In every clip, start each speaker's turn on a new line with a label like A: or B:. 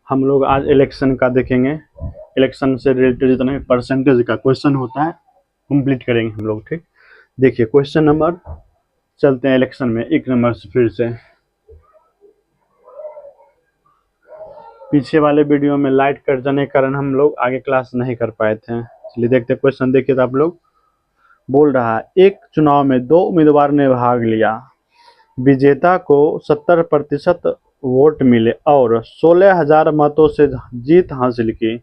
A: हम लोग आज इलेक्शन का देखेंगे। इलेक्शन से रिलेटेड जितना भी परसेंटेज का क्वेश्चन होता है कंप्लीट करेंगे हम लोग। ठीक, देखिए क्वेश्चन नंबर, चलते हैं इलेक्शन में 1 नंबर से। फिर से पीछे वाले वीडियो में लाइट कट जाने के कारण हम लोग आगे क्लास नहीं कर पाए थे। चलिए देखते हैं क्वेश्चन। देखिए तो आप लोग, बोल रहा है एक चुनाव में 2 उम्मीदवार ने भाग लिया, विजेता को 70% वोट मिले और 16,000 मतों से जीत हासिल की,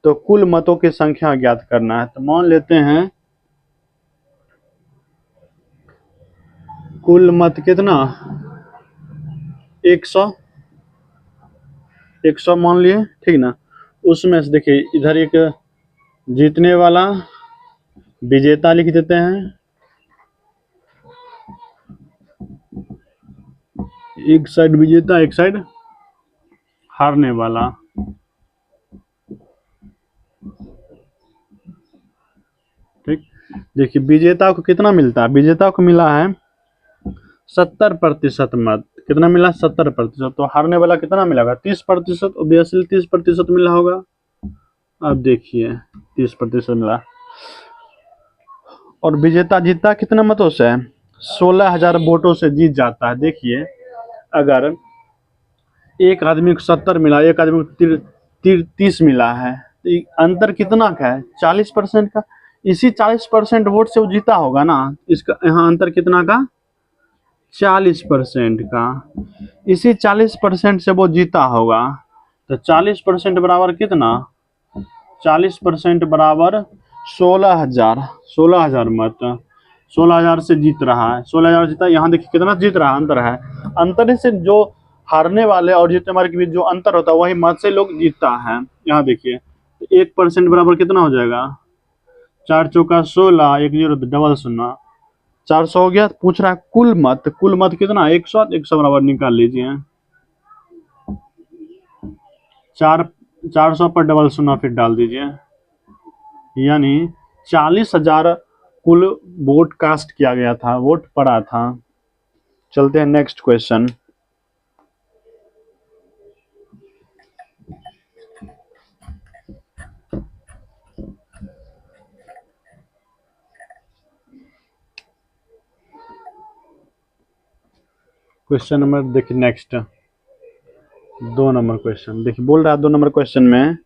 A: तो कुल मतों की संख्या ज्ञात करना है। तो मान लेते हैं कुल मत कितना, 100 मान लिए, ठीक ना। उसमें से देखिए इधर एक जीतने वाला विजेता लिख देते हैं, एक साइड विजेता एक साइड हारने वाला। ठीक, देखिए विजेता को कितना मिलता है, विजेता को मिला है 70% मत। कितना मिला, 70%। तो हारने वाला कितना मिलेगा, 30%। ऑब्वियसली 30% मिला होगा। अब देखिए 30% मिला, और विजेता जीतता कितने मतों से, 16,000 वोटों से जीत जाता है। देखिए अगर एक आदमी को 70 मिला, एक आदमी को 30 मिला है, तो अंतर कितना का है, 40% का। इसी 40% वोट से वो जीता होगा ना। इसका यहाँ अंतर कितना का, 40% का। इसी 40% से वो जीता होगा। तो 40% बराबर कितना, 40% बराबर 16,000। 16,000 मत, 16,000 से जीत रहा है, 16,000 जीता। यहाँ देखिए कितना जीत रहा है, अंतर है। अंतर से जो हारने वाले और जीतने वाले के बीच जो अंतर होता है वही मत से लोग जीतता है। यहाँ देखिए 1% बराबर कितना हो जाएगा, 4 चौका 16, 1 0 डबल 0, 400 हो गया। पूछ रहा है कुल मत, कुल मत कितना, 100। 100 बराबर निकाल लीजिए, 400 पर डबल 0 फिर डाल दीजिए, यानी 40,000 कुल वोट कास्ट किया गया था, वोट पड़ा था। चलते हैं नेक्स्ट क्वेश्चन। क्वेश्चन नंबर देखिए नेक्स्ट, 2 नंबर क्वेश्चन। देखिए बोल रहा है 2 नंबर क्वेश्चन में,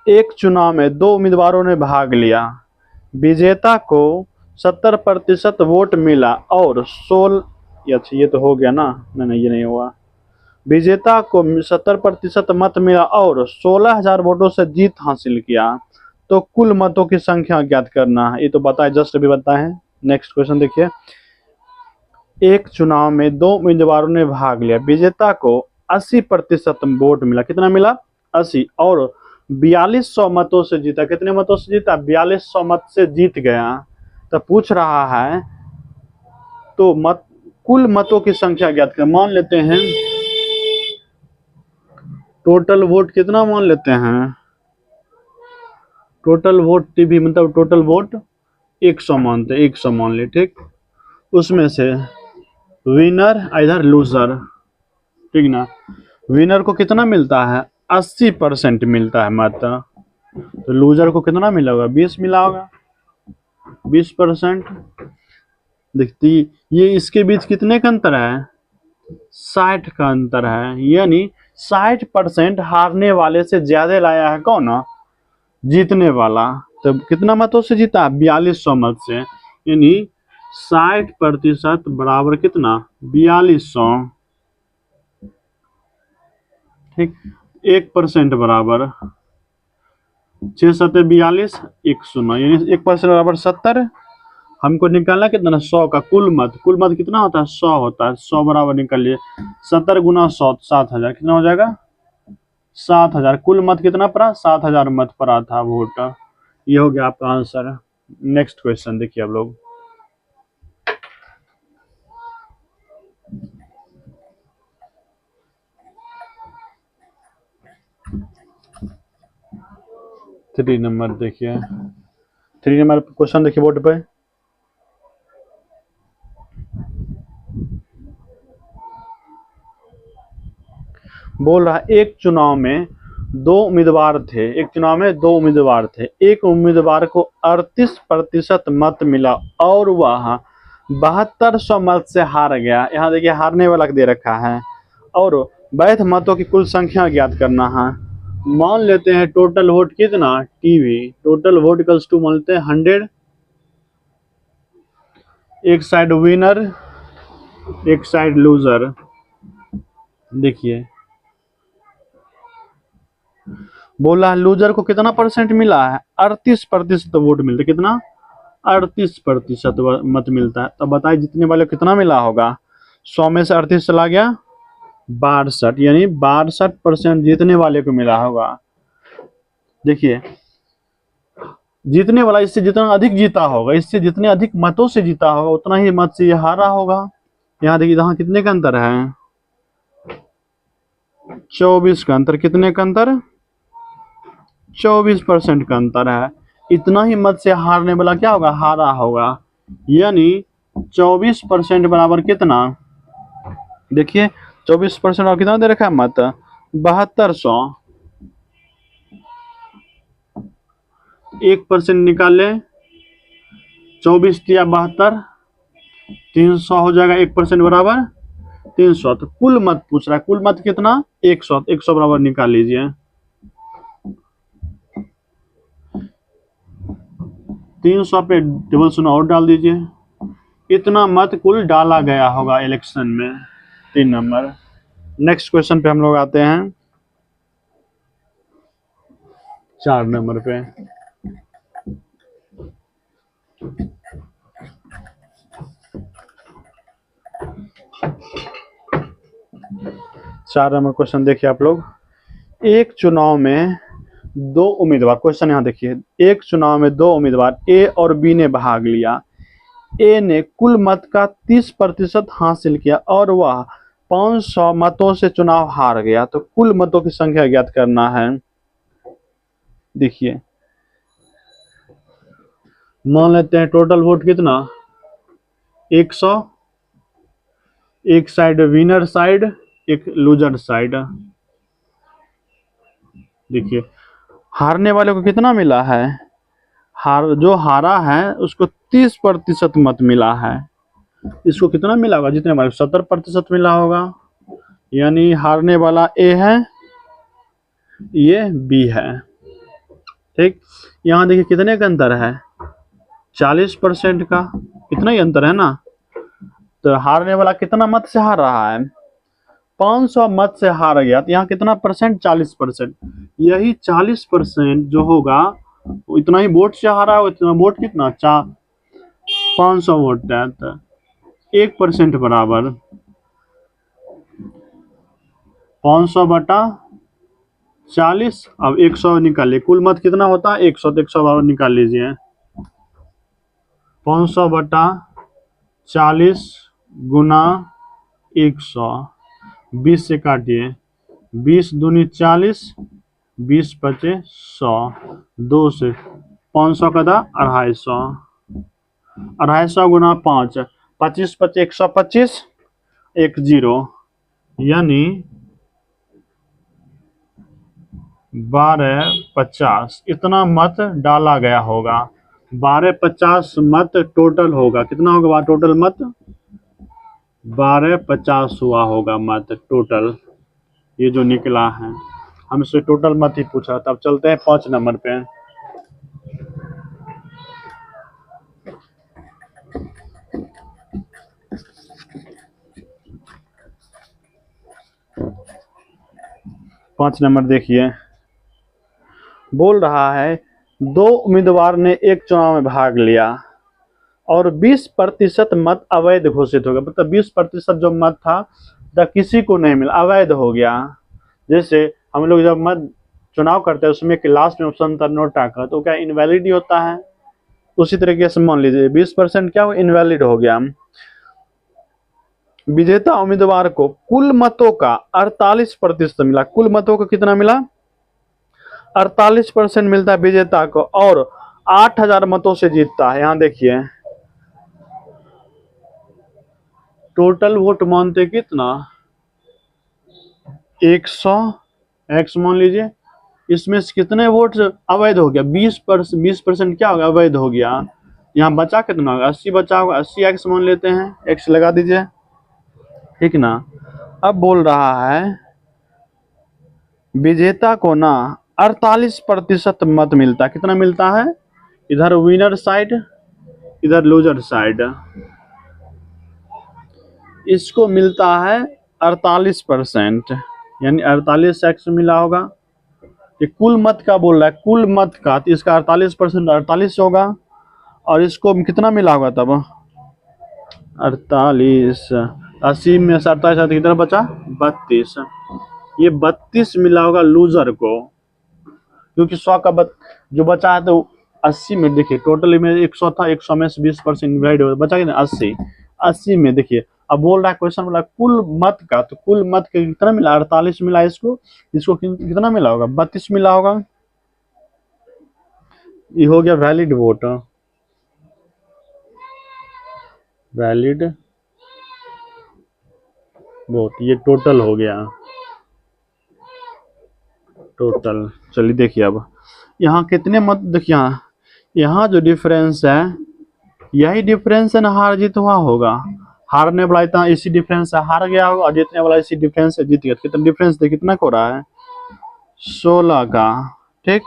A: एक चुनाव में 2 उम्मीदवारों ने भाग लिया, विजेता को 70% वोट मिला और 16, अच्छा ये तो हो गया ना, नहीं ये नहीं हुआ। विजेता को 70% मत मिला और 16,000 वोटों से जीत हासिल किया, तो कुल मतों की संख्या ज्ञात करना है। ये तो बताए, जस्ट अभी बताए हैं। नेक्स्ट क्वेश्चन देखिए, एक चुनाव में 2 उम्मीदवारों ने भाग लिया, विजेता को 80% वोट मिला। कितना मिला, 80, और 4200 मतों से जीता। कितने मतों से जीता, 4200 मत से जीत गया। तो पूछ रहा है तो मत, कुल मतों की संख्या ज्ञात कर। मान लेते हैं टोटल वोट कितना, मान लेते हैं टोटल वोट टीवी मतलब टोटल वोट 100 मानते, 100 मान ले। ठीक, उसमें से विनर इधर लूजर, ठीक ना। विनर को कितना मिलता है, 80% मिलता है मत। तो लूजर को कितना मिला होगा, 20 मिला होगा, 20%। देखती, ये इसके बीच कितने का अंतर है, 60 का अंतर है। यानी 60% हारने वाले से ज्यादा लाया है कौन, जीतने वाला। तो कितना मतों से जीता, 4200 मत से। यानी 60% बराबर कितना, 4200। ठीक, 1% बराबर 6 7 42, 1 0, यानी 1% बराबर 70। हमको निकालना कितना, 100 का कुल मत। कुल मत कितना होता है, 100 होता है। 100 बराबर निकालिए, 70 गुना 100, 7,000। कितना हो जाएगा, 7,000। कुल मत कितना पड़ा, 7,000 मत पड़ा था वोट। ये हो गया आपका आंसर। नेक्स्ट क्वेश्चन देखिए आप लोग, थ्री नंबर देखिए, 3 नंबर क्वेश्चन देखिए बोर्ड पे। बोल रहा है एक चुनाव में दो उम्मीदवार थे, एक चुनाव में दो उम्मीदवार थे, एक उम्मीदवार को 38% मत मिला और वह 7200 मत से हार गया। यहाँ देखिए हारने वाला दे रखा है और वैध मतों की कुल संख्या ज्ञात करना है। मान लेते हैं टोटल वोट कितना, TV total vote equals to मान लेते हैं 100, एक साइड विनर एक साइड लूजर। देखिए बोला लूजर को कितना परसेंट मिला है, 38% वोट मिलते, कितना 38% मत मिलता है। तो बताइए जितने वाले को कितना मिला होगा, 100 में से 38 चला गया 62, यानी 62% जीतने वाले को मिला होगा। देखिए जीतने वाला इससे जितना अधिक जीता होगा, इससे जितने अधिक मतों से जीता होगा उतना ही मत से ये हारा होगा। यहाँ देखिए यहाँ कितने का अंतर है, 24 का अंतर, कितने का अंतर, 24% का अंतर है। इतना ही मत से हारने वाला क्या होगा, हारा होगा। यानी 24% बराबर कितना, देखिए 24% और कितना दे रखा है मत, 7200, 1% निकाले, 24 दिया 72, 300 हो जाएगा, 1% बराबर 300। तो कुल मत पूछ रहा है, कुल मत कितना 100, 100 बराबर निकाल लीजिए, 300 पे डबल शून्य और डाल दीजिए, इतना मत कुल डाला गया होगा इलेक्शन में। 3 नंबर। नेक्स्ट क्वेश्चन पे हम लोग आते हैं 4 नंबर पे। चार नंबर क्वेश्चन देखिए आप लोग, एक चुनाव में दो उम्मीदवार, क्वेश्चन यहाँ देखिए, एक चुनाव में दो उम्मीदवार ए और बी ने भाग लिया। ए ने कुल मत का 30% हासिल किया और वह 500 मतों से चुनाव हार गया। तो कुल मतों की संख्या ज्ञात करना है। देखिए मान लेते हैं टोटल वोट कितना 100, एक साइड विनर साइड एक लूजर साइड। देखिए हारने वाले को कितना मिला है, जो हारा है उसको 30% मत मिला है। इसको कितना मिला होगा, जितने वाले 70% मिला होगा। यानी हारने वाला ए है, ये बी है। ठीक, यहाँ देखिए कितने का अंतर है, 40% का, इतना ही अंतर है ना। तो हारने वाला कितना मत से हार रहा है, 500 मत से हार गया। तो यहाँ कितना परसेंट, 40%। यही 40% जो होगा इतना ही वोट से हारा है, इतना वोट कितना 500 वोट है। तो 1% बराबर 500 बटा 40। अब 100 निकालिए, कुल मत कितना होता है 100, तो 100 बराबर निकाल लीजिए, 500 बटा 40 गुना 100, 20 से काटिए, 20 दूनी 40, 20 पचे 100, 2 से 500 का था 250, 250 गुना 5, 25 पचे 125, 10, यानी 1250 इतना मत डाला गया होगा। 1250 मत टोटल होगा, कितना होगा टोटल मत, 1250 हुआ होगा मत टोटल, ये जो निकला है। हमसे टोटल मत ही पूछा। तब चलते हैं 5 नंबर पे। पांच नंबर देखिए, बोल रहा है दो उम्मीदवार ने एक चुनाव में भाग लिया और 20% मत अवैध घोषित हो गया। मतलब 20% जो मत था जब किसी को नहीं मिला, अवैध हो गया। जैसे हम लोग जब मत चुनाव करते हैं उसमें लास्ट में ऑप्शन था नोटा का, तो क्या इनवैलिड होता है। उसी तरीके से मान लीजिए 20% क्या वो इनवैलिड हो गया। विजेता उम्मीदवार को कुल मतों का 48% मिला। कुल मतों का कितना मिला, 48% मिलता है विजेता को और 8000 मतों से जीतता है। यहां देखिए टोटल वोट मानते कितना 100 एक्स मान लीजिए, इसमें से कितने वोट अवैध हो गया, 20% क्या होगा, अवैध हो गया। यहाँ बचा कितना होगा, 80 बचा होगा, 80 एक्स मान लेते हैं, एक्स लगा दीजिए, ठीक ना। अब बोल रहा है विजेता को ना 48% मत मिलता, कितना मिलता है, इधर विनर साइड इधर लूजर साइड, इसको मिलता है 48%, यानी 48 एक्स मिला होगा। ये कुल मत का बोल रहा है, कुल मत का, तो इसका 48% 48 होगा, और इसको कितना मिला होगा तब 48, 80 में से 48 कितना बचा 32, ये 32 मिला होगा लूजर को, क्योंकि 100 का जो बचा है तो 80 में देखिए टोटल में 100 था, 100 में से 20% डिवाइड हो बचा कितना 80 में देखिए। अब बोल रहा है क्वेश्चन बोला कुल मत का, तो कुल मत का कितना मिला 48 मिला, इसको कितना मिला होगा 32 मिला होगा। ये हो गया वैलिड वोट, वैलिड वोट, ये टोटल हो गया टोटल। चलिए देखिए अब यहाँ कितने मत, देखिए यहाँ जो डिफरेंस है यही डिफरेंस है ना, हार जीत हुआ होगा, हारने वाला इतना इसी डिफरेंस से हार गया होगा, और जीतने वाला इसी डिफरेंस से जीत गया। कितना डिफरेंस देखिए कितना हो रहा है 16 का, ठीक।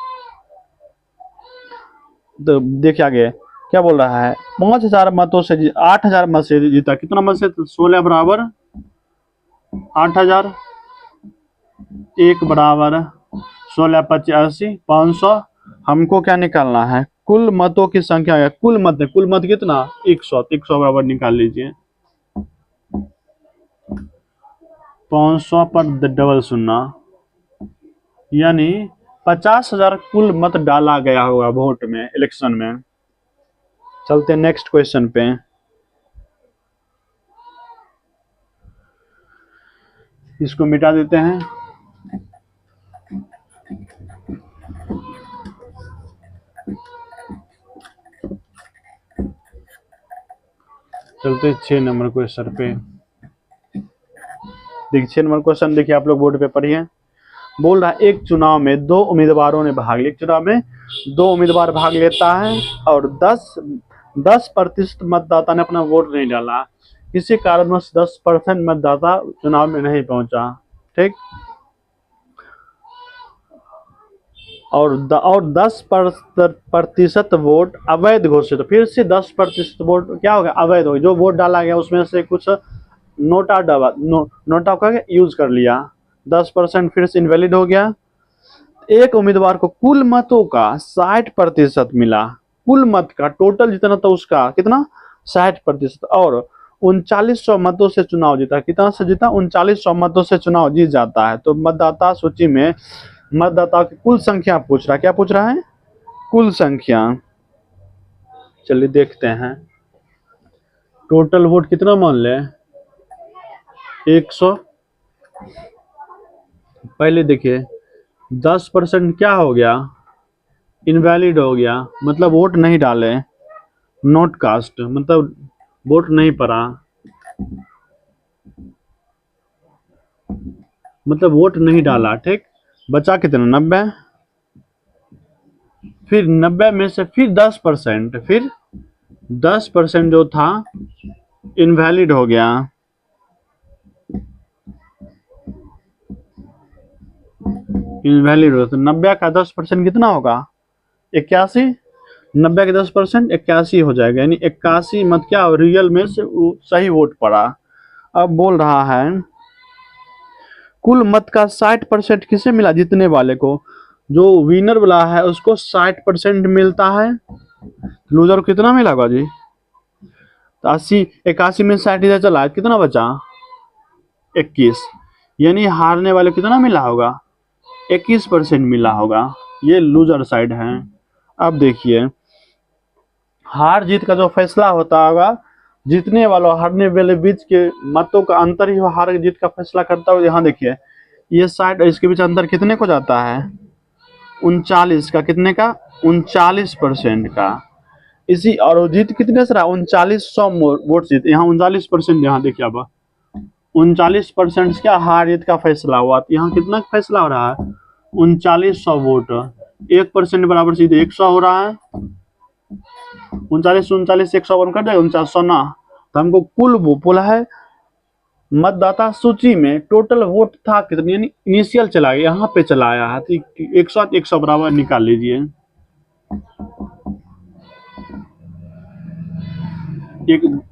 A: तो देखिए आगे क्या बोल रहा है, 5000 मतों से 8000 मत से जीता, कितना मत से, 16 बराबर 8000, 1 बराबर 16 85 500। हमको क्या निकालना है, कुल मतों की संख्या है, कुल मत कितना 100, 100 बराबर निकाल लीजिए, 500 पर डबल शून्य, यानी 50,000 कुल मत डाला गया होगा वोट में, इलेक्शन में। चलते हैं नेक्स्ट क्वेश्चन पे। इसको मिटा देते हैं। चलते 6 नंबर क्वेश्चन पे। देखिए 6 नंबर क्वेश्चन देखिए, आप लोग बोर्ड पे पढ़िए। बोल रहा है एक चुनाव में 2 उम्मीदवारों ने भाग लिया, चुनाव में 2 उम्मीदवार भाग लेता है और 10% मतदाता ने अपना वोट नहीं डाला, किसी कारणवश 10% मतदाता चुनाव में नहीं पहुंचा, ठीक। और 10% वोट अवैध घोषित, फिर से 10% वोट क्या होगा अवैध हो, जो वोट डाला गया उसमें से कुछ नोटा का यूज कर लिया, 10% फिर से इनवैलिड हो गया। एक उम्मीदवार को कुल मतों का 60% मिला, कुल मत का टोटल जितना था उसका कितना 60%, और 3900 मतों से चुनाव जीता, कितना से जीता 3900 मतों से चुनाव जीत जाता है। तो मतदाता सूची में मतदाता की कुल संख्या पूछ रहा है, क्या पूछ रहा है कुल संख्या। चलिए देखते हैं, टोटल वोट कितना मान ले 100। पहले देखिए 10% क्या हो गया इनवैलिड हो गया, मतलब वोट नहीं डाले, नॉट कास्ट मतलब वोट नहीं पड़ा, मतलब वोट नहीं डाला, ठीक। बचा कितना 90, फिर 90 में से फिर 10%, फिर 10% जो था इनवैलिड हो गया, इनवैलिड हो, तो 90 का 10% कितना होगा 81, 90 के 10% 81 हो जाएगा, यानी 81 मत क्या रियल में से सही वोट पड़ा। अब बोल रहा है कुल मत का 60% किसे मिला, जीतने वाले को, जो विनर वाला है उसको 60% मिलता है, लूजर को कितना मिला होगा जी, तो 81 में 60 इधर चला, कितना बचा 21, यानी हारने वाले को कितना मिला होगा 21% मिला होगा, ये लूजर साइड है। अब देखिए हार जीत का जो फैसला होता होगा, जीतने वाला हारने वाले बीच के मतों का अंतर ही हार जीत का फैसला करता है। यहाँ देखिए ये साइड इसके बीच अंतर कितने को जाता है 39 का, कितने का 39% का, इसी और जीत कितने से रहा 3900 वोट जीत, यहाँ 39%, यहाँ देखिए अब 39% क्या हारियत का फैसला हुआ। तो यहाँ कितना फैसला हो रहा है, 3900 वोट। 1% बराबर सीधे 100 हो रहा है। 39 100 कर देगा 4900 ना। तो हमको कुल वो बोला है मतदाता सूची में टोटल वोट था कितनी, यानी इनिशियल चला गया, यहाँ पे चला आया है। तो 100 बराबर निकाल लीजिए।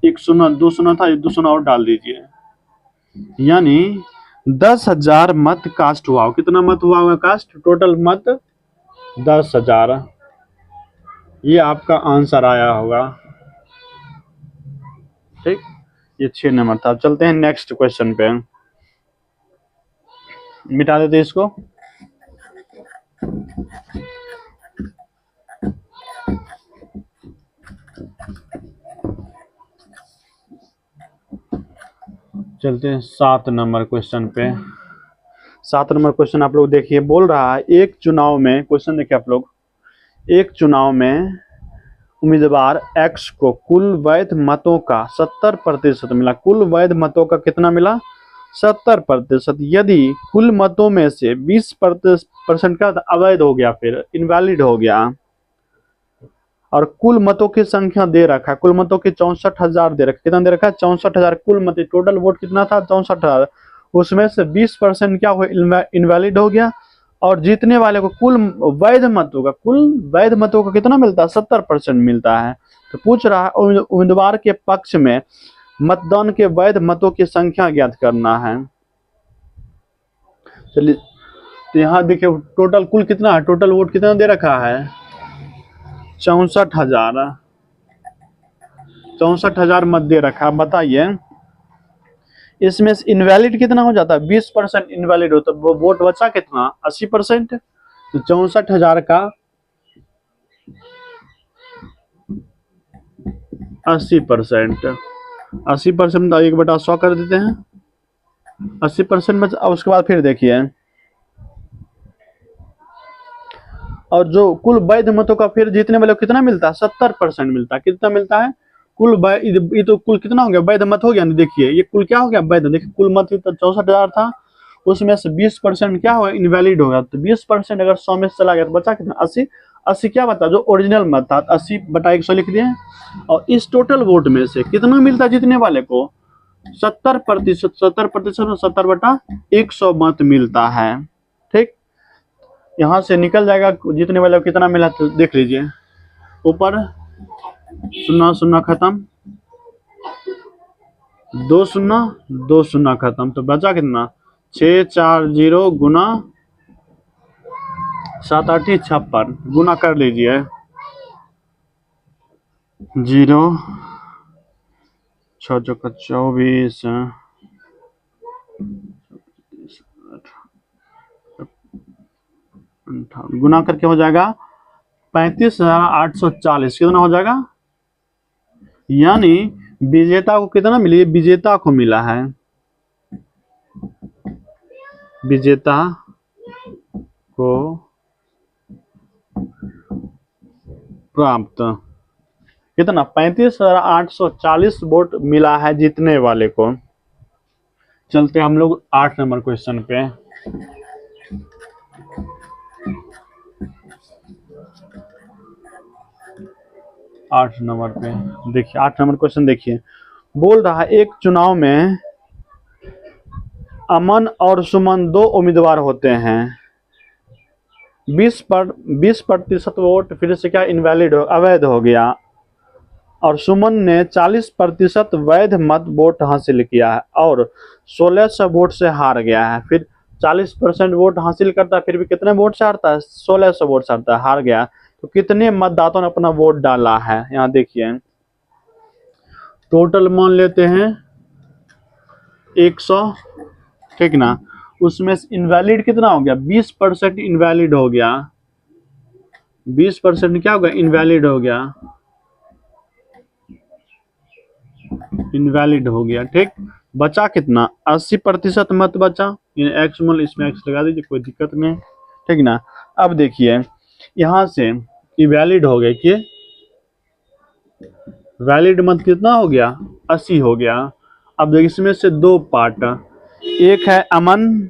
A: एक शून्य 2 शून्य था, 2 शून्य और डाल दीजिए, यानी 10,000 मत कास्ट हुआ। कितना मत हुआ होगा कास्ट, टोटल मत 10,000। ये आपका आंसर आया होगा। ठीक, ये 6 नंबर था। चलते हैं नेक्स्ट क्वेश्चन पे, मिटा देते इसको। चलते हैं 7 नंबर क्वेश्चन पे। 7 नंबर क्वेश्चन आप लोग देखिए, बोल रहा है एक चुनाव में, क्वेश्चन देखिए आप लोग, एक चुनाव में उम्मीदवार एक्स को कुल वैध मतों का 70% मिला। कुल वैध मतों का कितना मिला, 70%। यदि कुल मतों में से 20% का अवैध हो गया, फिर इनवैलिड हो गया, और कुल मतों की संख्या दे रखा है, कुल मतों की 64,000 दे रखा है। कितना दे रखा है, 64,000 कुल मत, टोटल वोट कितना था 64,000। उसमें से 20% क्या हुआ, इनवैलिड हो गया, और जीतने वाले को कुल वैध मतों का कितना मिलता है, 70% मिलता है। तो पूछ रहा है उम्मीदवार के पक्ष में मतदान के वैध मतों की संख्या ज्ञात करना है। चलिए, तो यहाँ देखिए टोटल कुल कितना है, टोटल वोट कितना दे रखा है, 64,000। 64,000 मत दे रखा। बताइए इसमें से इनवैलिड कितना हो जाता है, 20% इनवैलिड होता है, वो वोट बचा कितना, 80%। तो 64,000 का 80%, 80% 1/100 कर देते हैं, 80% में। उसके बाद फिर देखिए, और जो कुल वैध मतों का फिर जीतने वाले को कितना मिलता है, 70% मिलता है। कितना मिलता है, कुल ये तो कुल कितना हो गया, वैध मत हो गया ना। देखिए ये कुल क्या हो गया, वैध। देखिए कुल मत तो 64,000 था, उसमें से 20% क्या हुआ, इनवैलिड हो गया। तो 20% अगर 100 में से चला गया तो बचा कितना, 80। 80 क्या बता, जो ओरिजिनल मत था, 80/100 लिख दिए। और इस टोटल वोट में से कितना मिलता है जीतने वाले को, 70%। 70% में 70/100 मत मिलता है। ठीक, यहाँ से निकल जाएगा जीतने वाले को कितना मिला। तो देख लीजिए ऊपर 0 0 खत्म, 2 0 2 0 खत्म। तो बचा कितना, 640 गुना 7 8 56, गुना कर लीजिए, 0 6 24 गुना करके हो जाएगा 35,840। कितना हो जाएगा, यानी विजेता को कितना मिली, विजेता को मिला है, विजेता को प्राप्त कितना, 35,840 वोट मिला है जीतने वाले को। चलते हम लोग 8 नंबर क्वेश्चन पे। 8 नंबर पे देखिए, 8 नंबर क्वेश्चन देखिए, बोल रहा है एक चुनाव में अमन और सुमन 2 उम्मीदवार होते हैं। 20% वोट फिर से क्या, इनवैलिड अवैध हो गया, और सुमन ने 40% वैध मत वोट हासिल किया है, और 1600 वोट से हार गया है। फिर 40% वोट हासिल करता है, फिर भी कितने वोट से हारता है, 1600 वोट से हारता है, हार गया। तो कितने मतदाताओं ने अपना वोट डाला है, यहाँ देखिए टोटल मान लेते हैं 100, ठीक ना। उसमें इनवैलिड कितना हो गया, 20% इनवैलिड हो गया, 20% क्या हो गया, इनवैलिड हो गया, इनवैलिड हो गया। ठीक, बचा कितना, 80% मत बचा। एक्स मान, इसमें एक्स लगा दीजिए, कोई दिक्कत नहीं, ठीक ना। अब देखिए यहां से इनवैलिड हो गए कि वैलिड मत कितना हो गया, 80 हो गया, अब देखिए इसमें से दो पार्ट, एक है अमन,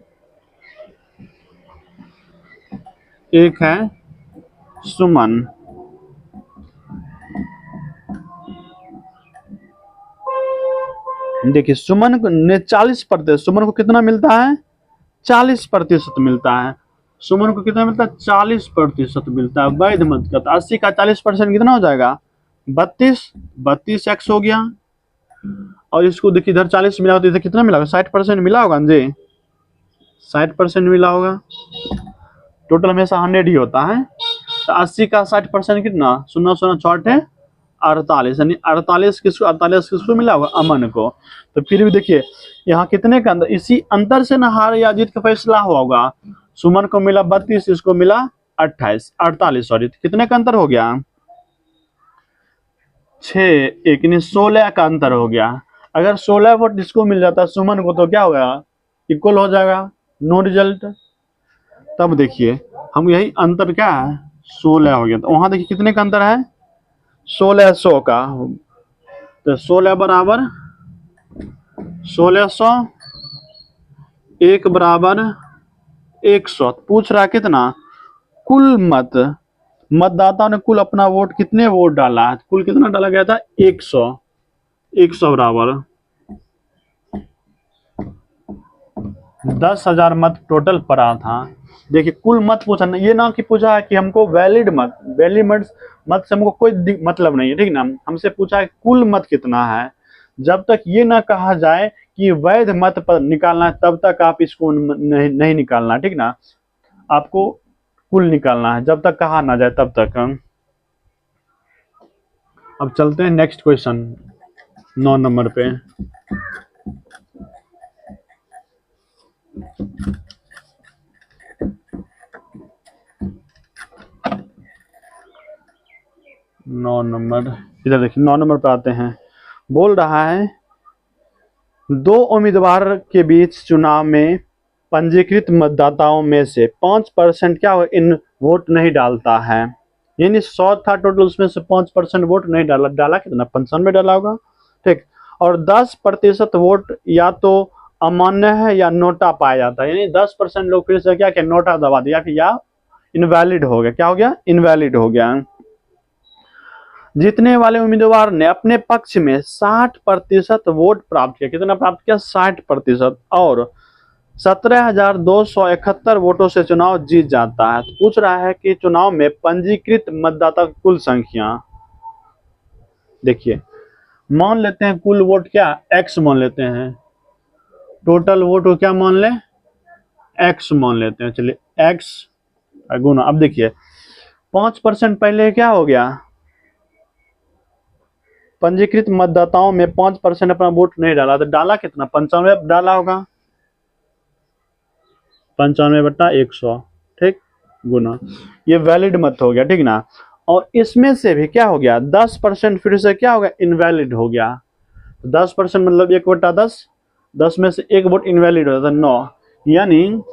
A: एक है सुमन। देखिए सुमन को ने 40%, सुमन को कितना मिलता है? 40% मिलता है। सुमन को कितना मिलता है? 40% मिलता है। वैध मत का 80 का 40% कितना हो जाएगा? 32। 32x हो गया। और इसको देखिए इधर 40 मिला तो इधर कितना मिला होगा? 60% मिला होगा जी, 60% मिला होगा। टोटल हमेशा 100 ही होता है। तो 80 का 60% कितना? 0 0 6 48, यानी 48 किसको मिला होगा? अमन को। तो फिर भी देखिए यहाँ कितने का अंतर, इसी अंतर से ना हार या जीत का फैसला हुआ होगा। सुमन को मिला 32, इसको मिला 48, सॉरी, कितने का अंतर हो गया? 6-1 यानी 16 का अंतर हो गया। अगर 16 वोट जिसको मिल जाता है सुमन को तो क्या हो गया? इक्वल हो जाएगा, नो रिजल्ट। तब देखिए हम यही अंतर क्या है? 16 हो गया। तो वहां देखिए कितने का अंतर है? 1600 का। तो 16 बराबर 1600, 1 बराबर 100। पूछ रहा कितना? कुल मतदाताओं ने कुल अपना वोट कितने वोट डाला है? कुल कितना डाला गया था? 100। 100 बराबर 10,000 मत टोटल पड़ा था। देखिए कुल मत पूछा, ये ना कि पूछा है कि हमको वैलिड मत से हमको कोई मतलब नहीं है, ठीक ना। हमसे पूछा है कुल मत कितना है। जब तक ये ना कहा जाए कि वैध मत पर निकालना है तब तक आप इसको नहीं निकालना, ठीक ना। आपको कुल निकालना है, जब तक कहा ना जाए तब तक। अब चलते हैं नेक्स्ट क्वेश्चन 9 नंबर पे। नौ नंबर, इधर देखिए 9 नंबर पे आते हैं। बोल रहा है दो उम्मीदवार के बीच चुनाव में पंजीकृत मतदाताओं में से 5% क्या हो इन वोट नहीं डालता है। यानी 100 था टोटल, उसमें से 5% वोट नहीं डाला कितना? 95 डाला होगा, ठीक। और 10% वोट या तो अमान्य है या नोटा पाया जाता है। यानी 10% लोग फिर से क्या किया? नोटा दबा दिया, फिर या इनवैलिड हो गया। क्या हो गया? इनवैलिड हो गया। जीतने वाले उम्मीदवार ने अपने पक्ष में 60% वोट प्राप्त किया। कितना प्राप्त किया? 60%। और 17,271 वोटों से चुनाव जीत जाता है। तो पूछ रहा है कि चुनाव में पंजीकृत मतदाता की कुल संख्या। देखिए मान लेते हैं कुल वोट क्या? x मान लेते हैं। टोटल वोट को क्या मान ले? x मान लेते हैं। चलिए x गुना। अब देखिए 5% पहले क्या हो गया? पंजीकृत मतदाताओं में 5% अपना वोट नहीं डाला, तो डाला कितना? 95 डाला होगा। 95/100, ठीक, गुना। ये वैलिड मत हो गया, ठीक ना। और इसमें से भी क्या हो गया? 10% फिर से क्या हो गया? इनवैलिड हो गया। 10% मतलब 1/10। 10 में से एक वोट इनवैलिड होता था 9, यानी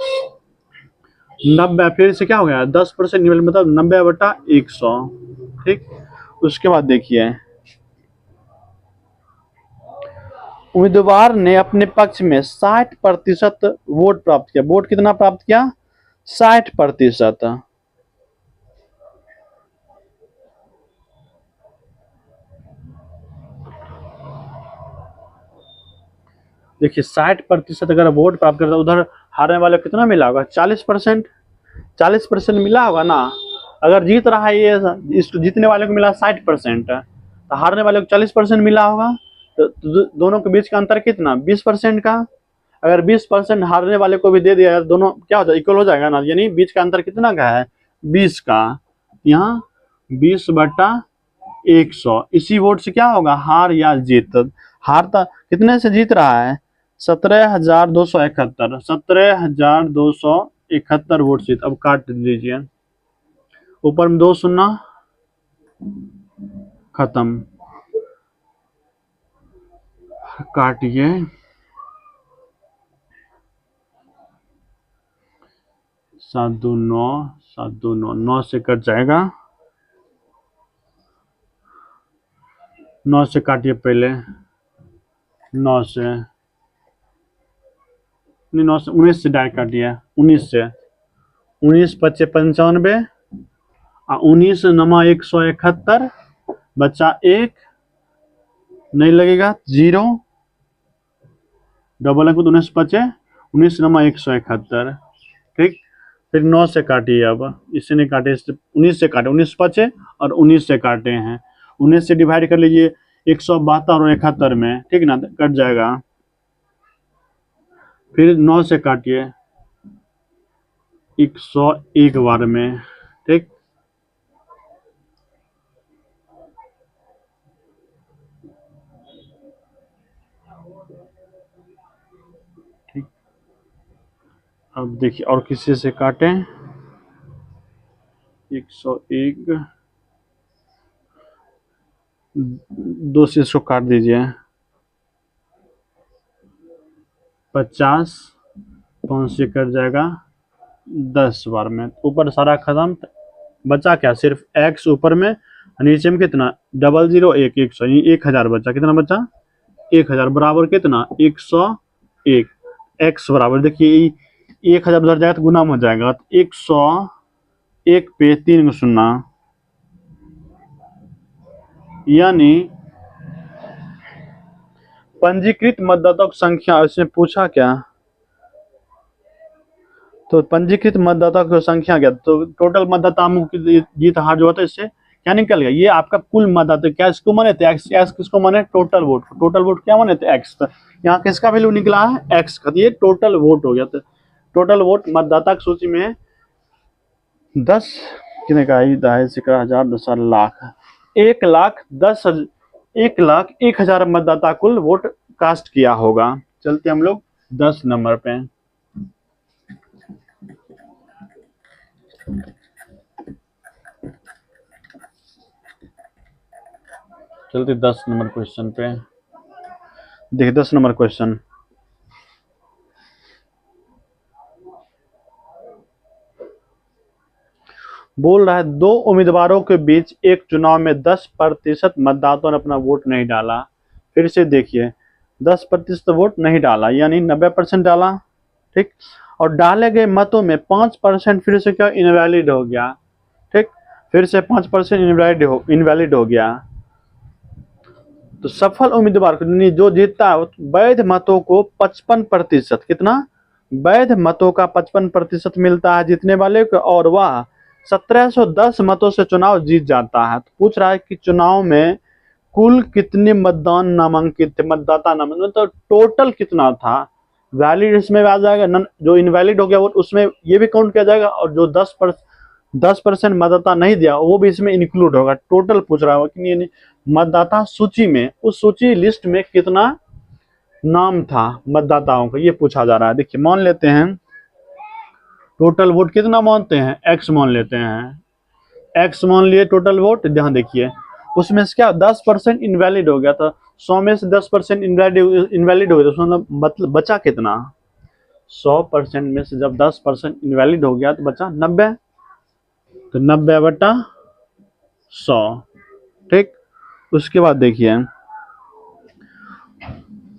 A: 90 फिर से क्या हो गया? 10% इनवैलिड मतलब 90/100, ठीक। उसके बाद देखिए उम्मीदवार ने अपने पक्ष में 60% वोट प्राप्त किया। वोट कितना प्राप्त किया? 60%। देखिए 60% अगर वोट प्राप्त करता है, उधर हारने वाले को कितना मिला होगा? 40%। 40% मिला होगा ना। अगर जीत रहा है ये, इस जीतने वाले को मिला 60%, तो हारने वाले को 40% मिला होगा। तो दोनों के बीच का अंतर कितना? 20% का। अगर 20% हारने वाले को भी दे दिया तो दोनों क्या हो जाएगा? इक्वल हो जाएगा ना। यानी बीच का अंतर कितना का है? 20 का। यहाँ 20/100। इसी वोट से क्या होगा? हार या जीत। हार तो कितने से जीत रहा है? 17,271। 17,271 वोट जीत। अब काट लीजिए, ऊपर में 2 शून्य, खत्म। काटिए, 729, 729, 9 से कट जाएगा। 9 से काटिए पहले, 9 से नहीं, 9 से 19 से डायरेक्ट काट दिया, 19 से, 19 पच्चे 95 और 19 नमा 171, बच्चा 1 नहीं लगेगा, 0 डबल अंक 19 पचे 19 नमा 171, ठीक। फिर 9 से काटिए, अब इससे नहीं काटे, इससे 19 से काटे, 19 पचे और 19 से काटे हैं, 19 से डिवाइड कर लीजिए 172 और 71 में, ठीक ना, कट जाएगा। फिर 9 से काटिए 101 बार में, ठीक। ठीक, अब देखिए और किसी से काटें, 101, 2 से इसको काट दीजिए, 50 5 से कट जाएगा 10 बार में, ऊपर सारा खत्म, बचा क्या, सिर्फ x ऊपर में, नीचे में कितना 00 1 100, 1000 बचा, कितना बचा 1000 बराबर कितना 101, x बराबर देखिए 1000 उधर जाएगा तो गुना में हो जाएगा, तो 101 पे 3 शून्य, यानी पंजीकृत मतदाताओं की संख्या, इसने पूछा क्या, तो पंजीकृत मतदाता की संख्या क्या, तो टोटल मतदाताओं की जीत हार जो होता है, इससे क्या निकल गया, ये आपका कुल मतदाता, क्या इसको माने थे एक्स, एक्स किसको माने टोटल वोट, टोटल वोट क्या माने थे एक्स, यहाँ किसका वैल्यू निकला है एक्स का, ये टोटल वोट हो गया, तो टोटल वोट मतदाता की सूची में 10 कितने का, 10,000 10,000 लाख, 1,10,000 मतदाता कुल वोट कास्ट किया होगा। चलते हम लोग 10 नंबर पे, चलते 10 नंबर क्वेश्चन पे, देखिए 10 नंबर क्वेश्चन, बोल रहा है 2 उम्मीदवारों के बीच एक चुनाव में 10% मतदाताओं ने अपना वोट नहीं डाला, फिर से देखिए 10% वोट नहीं डाला, यानी 90% डाला, ठीक, और डाले गए मतों में 5% फिर से क्या इनवैलिड हो गया, ठीक, फिर से 5% इनवैलिड हो गया, तो सफल उम्मीदवार जो जीतता है वैध मतों को 55%, कितना वैध मतों का 55% मिलता है जीतने वाले को, और वह 1710 मतों से चुनाव जीत जाता है। तो पूछ रहा है कि चुनाव में कुल कितने मतदान नामांकित थे, मतदाता नामांकित, तो टोटल कितना था, वैलिड इसमें आ जाएगा, जो इनवैलिड हो गया वो उसमें ये भी काउंट किया जाएगा, और जो 10% मतदाता नहीं दिया वो भी इसमें इंक्लूड होगा, टोटल पूछ रहा है कि मतदाता सूची में, उस सूची लिस्ट में कितना नाम था मतदाताओं का, ये पूछा जा रहा है। देखिए मान लेते हैं टोटल वोट कितना मानते हैं, एक्स मान लेते हैं, एक्स मान लिए टोटल वोट, जहां देखिए उसमें से क्या 10% इनवैलिड हो गया था, 100 में से 10% इनवैलिड हो गया, तो मतलब बचा कितना, 100% में से जब 10% इनवैलिड हो गया तो बचा 90, तो 90/100, ठीक। उसके बाद देखिए,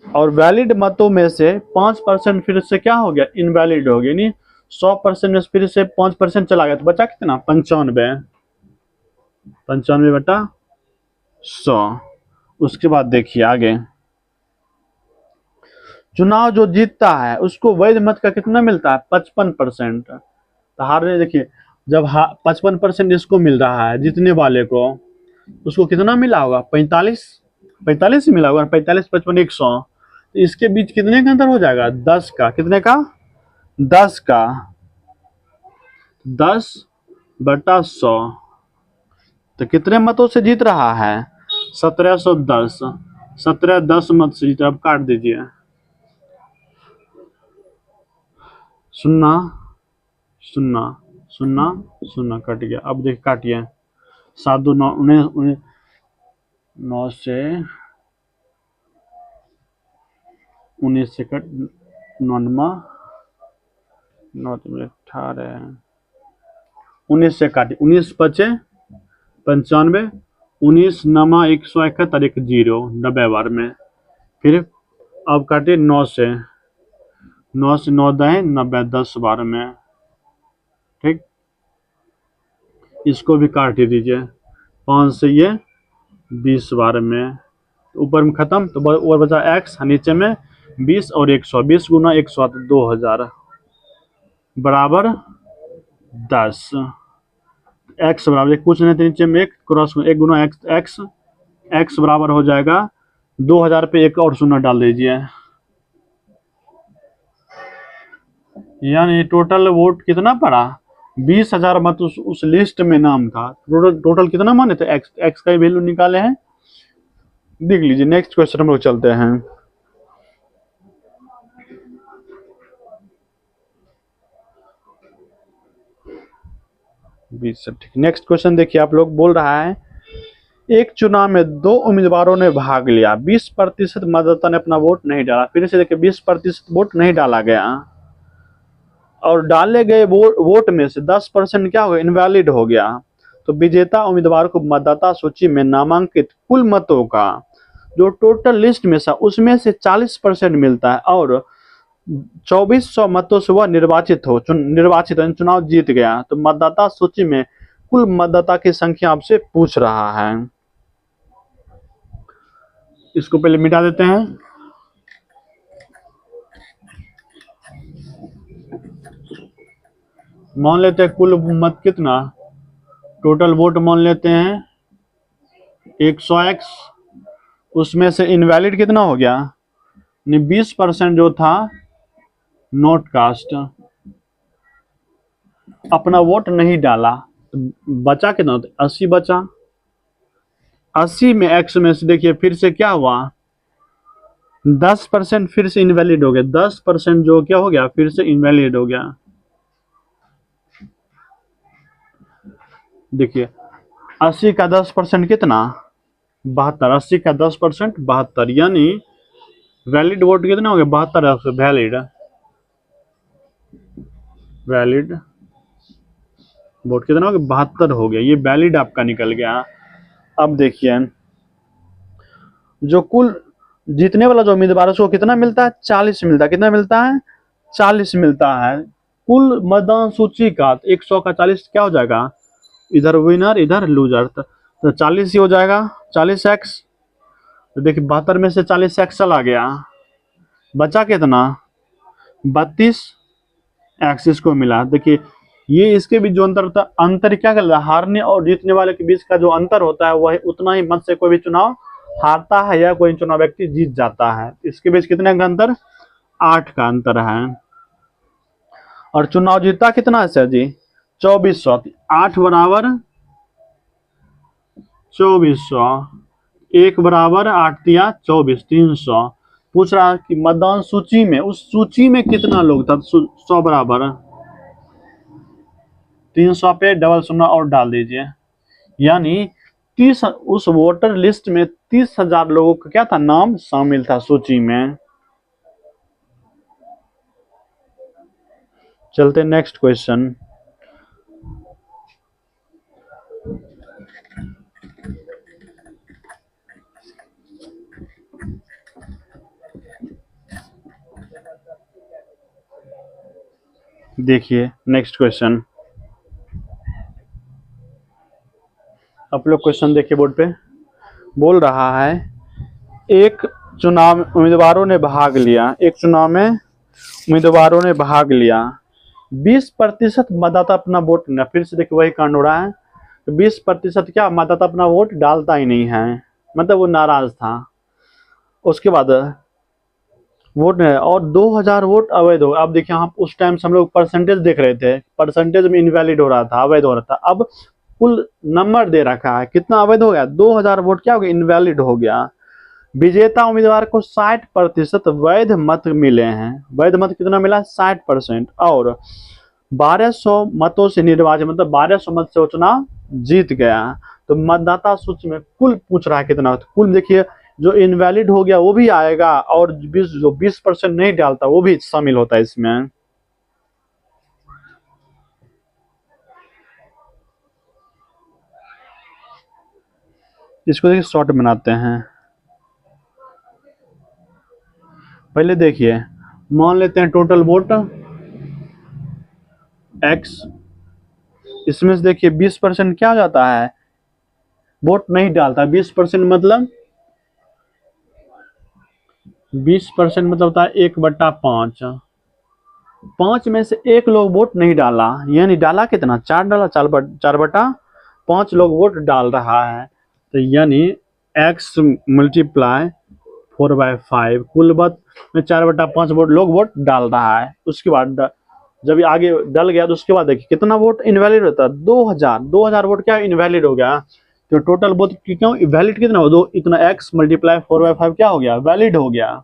A: और वैलिड मतों में से 5% फिर से क्या हो गया इनवैलिड हो गया, नहीं 100% में फिर से 5% चला गया, तो बचा कितना 95/100। उसके बाद देखिए आगे, चुनाव जो जीतता है उसको वैध मत का कितना मिलता है 55%, तो हारने देखिए जब 55% इसको मिल रहा है जीतने वाले को, उसको कितना मिला होगा 45 ही मिला होगा, 45 55 100, तो इसके बीच कितने का अंतर हो जाएगा 10 का, कितने का 10 का, 10/100, तो कितने मतों से जीत रहा है 1710, 1710 मत से जीत, अब काट दीजिए, 0 0 0 0 कट गया। अब देखिए काटिए 7 2 9 9 से 19 से कट 9 18 19 से काटिए, 19 पचे 95, 19 नमा 171 1 0 90 बार में, फिर अब काटिए 9 से, 9 से 9 दहे 90, 10 12 में, ठीक। इसको भी काट ही दीजिए, 5 से ये 20 12 में, ऊपर में खत्म, तो ऊपर बचा x, नीचे में 20 और 100, 20 गुना 100 तो 2000 बराबर 10। x बराबर कुछ नहीं तो नीचे में एक क्रॉस 1 गुना x, x बराबर हो जाएगा 2000 पे एक और शून्य डाल दीजिए, यानी टोटल वोट कितना पड़ा, 20,000 मत उस लिस्ट में नाम था। टोटल कितना माने थे, x का वैल्यू निकाले हैं, देख लीजिए। नेक्स्ट क्वेश्चन हम लोग चलते हैं। ठीक, नेक्स्ट क्वेश्चन देखिए, आप लोग बोल रहा है एक चुनाव में 2 उम्मीदवारों ने भाग लिया, 20% मतदाता ने अपना वोट नहीं डाला। फिर से देखिए 20% वोट नहीं डाला गया, और डाले गए वोट में से 10% क्या हो गया, इनवैलिड हो गया। तो विजेता उम्मीदवार को मतदाता सूची में नामांकित कुल मतों का जो टोटल लिस्ट में था उसमें से 40% मिलता है, और 2400 मतों से वह निर्वाचित चुनाव जीत गया। तो मतदाता सूची में कुल मतदाता की संख्या आपसे पूछ रहा है। इसको पहले मिटा देते हैं। मान लेते हैं कुल मत कितना, टोटल वोट मान लेते हैं 100x, उसमें से इनवैलिड कितना हो गया, 20% जो था नॉट कास्ट, अपना वोट नहीं डाला, तो बचा कितना, 80 बचा। 80 में x में से देखिए फिर से क्या हुआ, 10% फिर से इनवैलिड हो गया, 10% जो क्या हो गया फिर से इनवैलिड हो गया। देखिए 80 का 10% कितना, 72, 80 का 10% 72, यानी वैलिड वोट कितना हो गया, 72। वैलिड वोट कितना हो गया, 72 हो गया, ये वैलिड आपका निकल गया। अब देखिए जो कुल जीतने वाला जो उम्मीदवार है उसको कितना मिलता है, 40 मिलता है। कितना मिलता है, 40 मिलता है। कुल मतदान सूची का 100 का 40 क्या हो जाएगा, इधर विनर इधर लूजर, तो 40 ही हो जाएगा, 40x। तो देखिए 72 में से 40x चला गया, बचा कितना, 32x इसको मिला। देखिए ये इसके बीच जो अंतर होता है, अंतर क्या कर रहा है, हारने और जीतने वाले के बीच का जो अंतर होता है वह उतना ही मत से कोई भी चुनाव हारता है या कोई चुनाव व्यक्ति जीत जाता है। इसके बीच कितने का अंतर, 8 का अंतर है। और चुनाव जीता कितना है सर जी, 2400, 8 बराबर 2400, 1 बराबर 8 दिया 24, 300। पूछ रहा है कि मतदान सूची में, उस सूची में कितना लोग था, 100 बराबर 300 पे डबल शून्य और डाल दीजिए, यानी 30, उस वोटर लिस्ट में 30,000 लोगों का क्या था, नाम शामिल था सूची में। चलते नेक्स्ट क्वेश्चन। देखिए नेक्स्ट क्वेश्चन, आप लोग क्वेश्चन देखिए बोर्ड पे। बोल रहा है एक चुनाव उम्मीदवारों ने भाग लिया, एक चुनाव में उम्मीदवारों ने भाग लिया, 20% मतदाता अपना वोट न, फिर से देखिए वही कांड हो रहा है, 20% क्या मतदाता अपना वोट डालता ही नहीं है, मतलब वो नाराज था। उसके बाद वोट नहीं, और 2000 वोट अवैध हो। अब देखिए आप उस टाइम से हम लोग परसेंटेज देख रहे थे, परसेंटेज में इनवैलिड हो रहा था, अवैध हो रहा था। अब कुल नंबर दे रखा है, कितना अवैध हो गया, 2000 वोट क्या हो गया, इनवैलिड हो गया। विजेता उम्मीदवार को 60% वैध मत मिले हैं, वैध मत कितना मिला, 60%, और 1200 मतों से निर्वाचित, मतलब 1200 मत से वो चुनाव जीत गया। तो मतदाता सूची में कुल पूछ रहा है कितना, तो कुल देखिए जो इनवैलिड हो गया वो भी आएगा, और जो 20% नहीं डालता वो भी शामिल होता है इसमें। इसको देखिए शॉर्ट बनाते हैं। पहले देखिए, मान लेते हैं टोटल वोट x, इसमें से देखिए 20% क्या हो जाता है, वोट नहीं डालता। 20% मतलब 20% मतलब होता है 1/5। 5 में से एक लोग वोट नहीं डाला, यानी डाला कितना, 4 डाला, 4/5 लोग वोट डाल रहा है। तो यानी x मल्टीप्लाई 4/5, कुल वोट में 4/5 लोग वोट डाल रहा है। उसके बाद जब ये आगे डल गया तो उसके बाद देखिए कितना वोट इनवैलिड होता है, 2000 वोट क्या इनवैलिड हो गया। तो टोटल वोट क्यों वैलिड कितना हो, दो इतना x मल्टीप्लाई 4/5 क्या हो गया, वैलिड हो गया।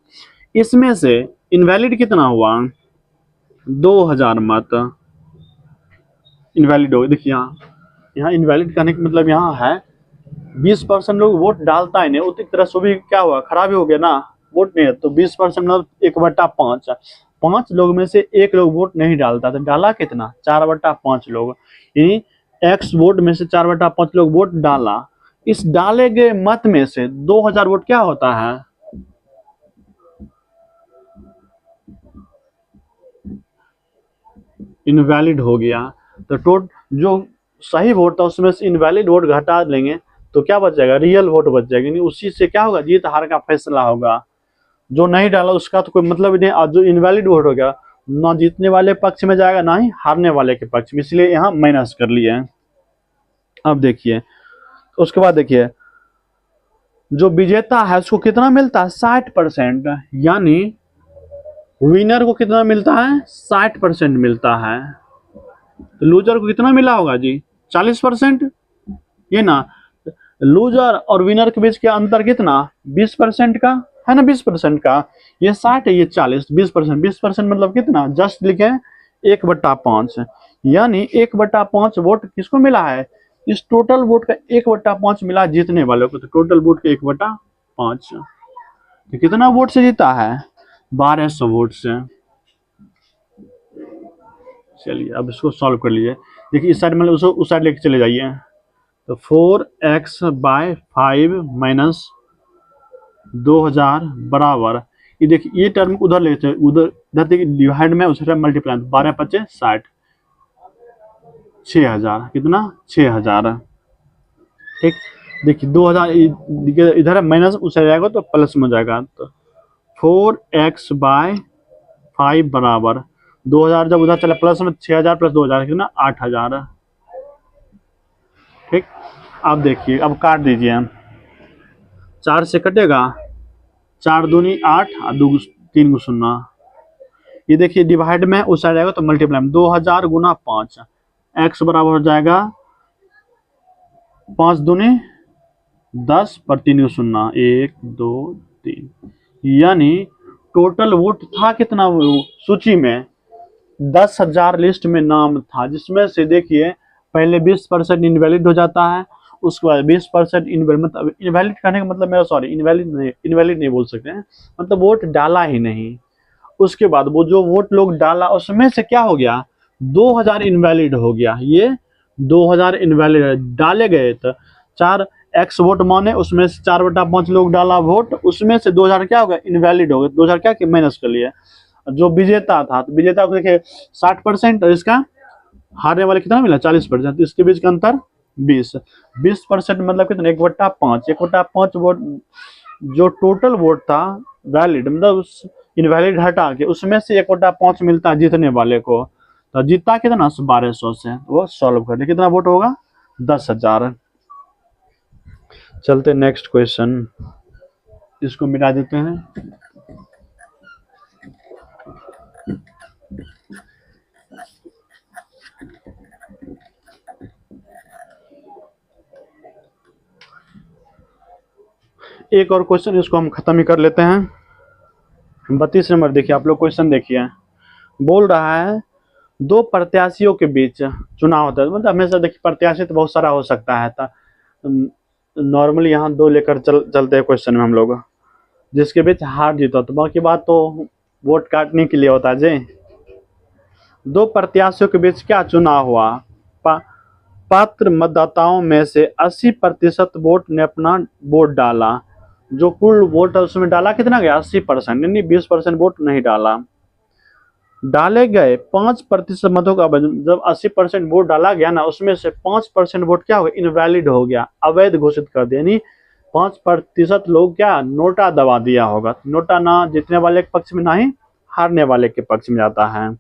A: इसमें से इनवैलिड कितना हुआ, 2000 मत इनवैलिड हो। देखिए यहाँ इनवैलिड करने का मतलब यहाँ है 20% लोग वोट डालता है नहीं, उसी तरह से भी क्या हुआ, खराब ही हो गया ना, वोट नहीं है। तो 20% मतलब 1/5, 5 लोग में से एक लोग वोट नहीं डालता, तो डाला कितना, 4/5 लोग, यानी x वोट में से 4/5 लोग वोट डाला। इस डाले गए मत में से 2000 वोट क्या होता है, इनवैलिड हो गया। तो जो सही वोट था उसमें से इनवैलिड वोट घटा लेंगे तो क्या बच जाएगा, रियल वोट बच जाएगा, यानी उसी से क्या होगा, जीत हार का फैसला होगा। जो नहीं डाला उसका तो कोई मतलब ही नहीं, और जो इनवैलिड वोट हो गया ना जीतने वाले पक्ष में जाएगा ना ही हारने वाले के पक्ष में, इसलिए यहाँ माइनस कर लिए हैं। अब देखिए उसके बाद देखिए, जो विजेता है उसको कितना मिलता है, 60%, यानी विनर को कितना मिलता है, 60% मिलता है। तो लूजर को कितना मिला होगा जी, 40%। ये ना, लूजर और विनर के बीच के अंतर कितना, 20% का है ना, 20% का। ये 60 है, ये 40, 20%, 20% मतलब कितना, जस्ट लिखे 1/5, यानी 1/5 वोट किसको मिला है, इस टोटल वोट का 1/5 मिला जीतने वालों को। तो टोटल वोट का 1/5, तो कितना वोट से जीता है, 1200 वोट से। चलिए अब इसको सॉल्व कर लीजिए। देखिए इस साइड मतलब उसको उस साइड लेके चले जाइए। तो 4x/5 माइनस 2000 बराबर, ये देखिए ये टर्म उधर लेते हैं, उधर देखिए डिवाइड में उस टाइम मल्टीप्लाई, 12×5 = 60, 6000 कितना, 6000। ठीक, देखिए 2000 इधर है माइनस, उस साइड जाएगा तो प्लस में जाएगा। तो 4x/5 बराबर 2000, जब उधर चला प्लस में 6000 + 2000 कितना, 8000। ठीक, अब देखिए अब काट दीजिए, 4 से कटेगा, 4 दूनी 8 और 3 को 0। ये देखिए डिवाइड में उस साइड आएगा तो मल्टीप्लाई में, 2000 × 5, x बराबर हो जाएगा 5 दूनी 10 पर 3 को 0, 1 2 3, यानी टोटल वोट था कितना, सूची में 10,000 लिस्ट में नाम था, जिसमें से देखिए पहले 20% इनवैलिड हो जाता है, उसके बाद 20% इनवैलिड, मतलब इनवैलिड करने का मतलब मेरा, सॉरी इनवैलिड नहीं बोल सकते हैं, मतलब वोट डाला ही नहीं। उसके बाद वो जो वोट लोग डाला उसमें से क्या हो गया, 2000 इनवैलिड हो गया। ये 2000 इनवैलिड डाले गए, तो 4x वोट माने उसमें से 4/5 लोग डाला वोट, उसमें से 2000 क्या हो गया, इनवैलिड हो गए। 2000 क्या माइनस कर लिए। जो विजेता था, तो विजेता को देखिए 60%, और इसका हारने वाले कितना मिला, 40%, तो इसके बीच का अंतर 20% मतलब कितना, 1/5 वोट, जो टोटल वोट था वैलिड, मतलब इनवैलिड हटा के उसमें से 1/5 मिलता है जीतने वाले को। तो जीता कितना, 1200 से। वो सॉल्व कर, कितना वोट होगा, 10,000। चलते नेक्स्ट क्वेश्चन, इसको मिटा देते हैं। एक और क्वेश्चन, इसको हम खत्म ही कर लेते हैं। 32 नंबर देखिए, आप लोग क्वेश्चन देखिए, बोल रहा है दो प्रत्याशियों के बीच चुनाव होता है, मतलब हमेशा देखिए प्रत्याशी तो बहुत सारा हो सकता है, नॉर्मली यहाँ 2 लेकर चलते हैं क्वेश्चन में हम लोग, जिसके बीच हार जीत हो, तो बाकी बात तो वोट काटने के लिए होता है जी। दो प्रत्याशियों के बीच क्या चुनाव हुआ, पात्र मतदाताओं में से 80% वोट ने अपना वोट डाला, जो कुल वोट है उसमें डाला कितना गया 80%, यानी 20% वोट नहीं डाला। डाले गए 5% मतों का जब 80% वोट डाला गया ना, उसमें से 5% वोट क्या हो गया, इनवैलिड हो गया, अवैध घोषित कर दिया। यानी 5% लोग क्या नोटा दबा दिया होगा। नोटा ना जीतने वाले के पक्ष में ना ही हारने वाले के पक्ष में जाता है।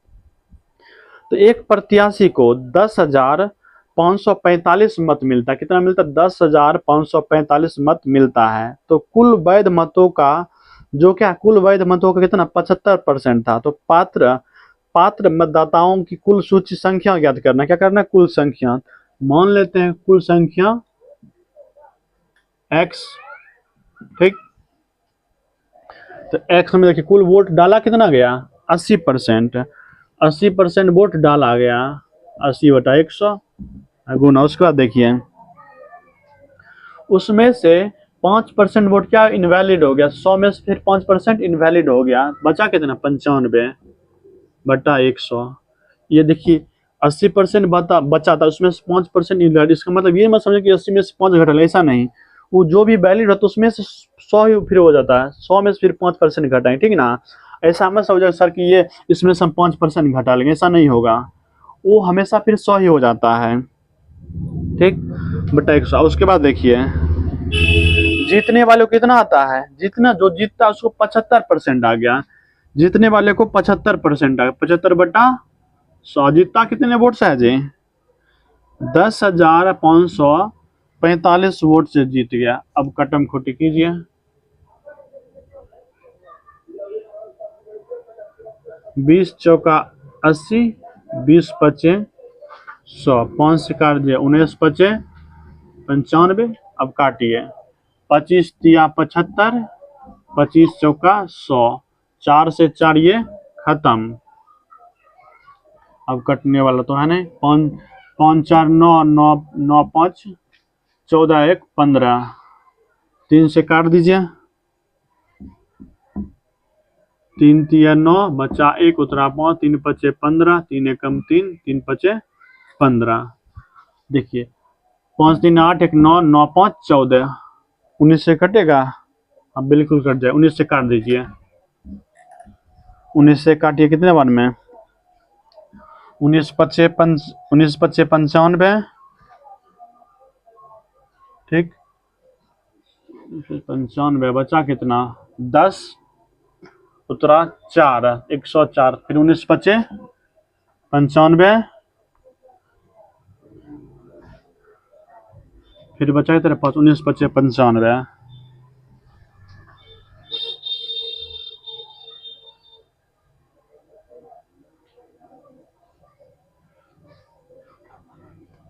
A: तो एक प्रत्याशी को 10,545 मत मिलता है। कितना मिलता है, 10,545 मत मिलता है। तो कुल वैध मतों का जो क्या, कुल वैध मतों का कितना 75% था। तो पात्र पात्र मतदाताओं की कुल सूची संख्या ज्ञात करना। क्या करना है, कुल संख्या। मान लेते हैं कुल संख्या x, ठीक। तो x में देखिए कुल वोट डाला कितना गया 80%। 80% वोट डाला गया, 80/100 गुना। उसके बाद देखिए उसमें से 5% वोट क्या इनवैलिड हो गया। 100 में से फिर 5% इनवैलिड हो गया, बचा कितना 95/100। ये देखिए 80% बचा था, उसमें से 5% इनवैलिड। इसका मतलब ये मत समझो कि 80 में से 5 घटा, ऐसा नहीं। वो जो भी वैलिड होता है उसमें से 100 ही फिर हो जाता है, 100 में से फिर 5% घटाएं, ठीक ना। ऐसा मत समझो सर कि ये इसमें से हम 5% घटा लेंगे, ऐसा नहीं होगा। वो हमेशा फिर 100 ही हो जाता है, ठीक, बटा 100। उसके बाद देखिए जीतने वाले को कितना आता है, जितना जो जीतता है उसको 75% आ गया। जीतने वाले को 75% आ गया, 75/100। जीतता कितने वोट से है जी, 10,545 वोट से जीत गया। अब कटम खोटी कीजिए। 20 चौका 80, 20 पचे 100, 5 से काट दिया, 19 पचे 95। अब काटिए, 25 तिया 75, 25 चौका 100, 4 से 4 ये खत्म। अब कटने वाला तो है नहीं। 5 4 9, 9 9 5 14 1 15, 3 से काट दीजिए, 3 तिया 9 बचा 1 उतरा 5, 3 पचे 15, 3 एकम 3, 3 पचे 15। देखिए 5 3 8 1 9, 9 5 14, 19 से कटेगा। अब बिल्कुल कट जाए, 19 से काट दीजिए। 19 से काटिए कितने बार में, 19 पचे 95, ठीक। 95 बचा कितना 10 उतरा 4, 104, फिर 19 पचे 95, फिर बचा इधर 5, 19 पचे 95।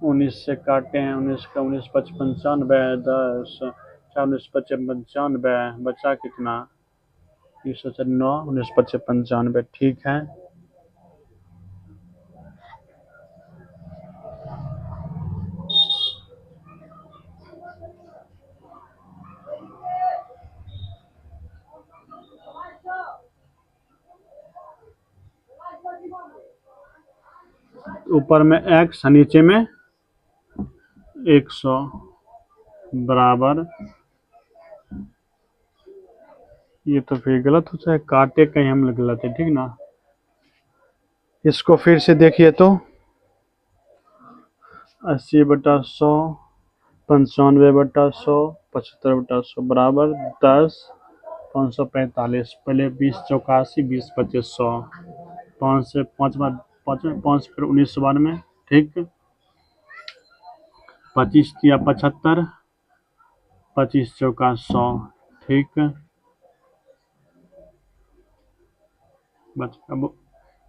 A: उन्नीस से काटे हैं, 19 का 19 5 95, 10 4 19 5 95, बचा कितना 9, 19 5 95, ठीक है। ऊपर में x नीचे में 100 बराबर, ये तो फिर गलत हो जाए, काटे कहीं हम गलत है, ठीक ना। इसको फिर से देखिए तो 80/100, 95/100, 75/100 बराबर 10 545। पहले 20 चौका 80, 20 पचे 100, 5 से 5 बार 5 फिर 19 बार में, ठीक। 25 तिया 75, 25 चौका 100, ठीक। बस अब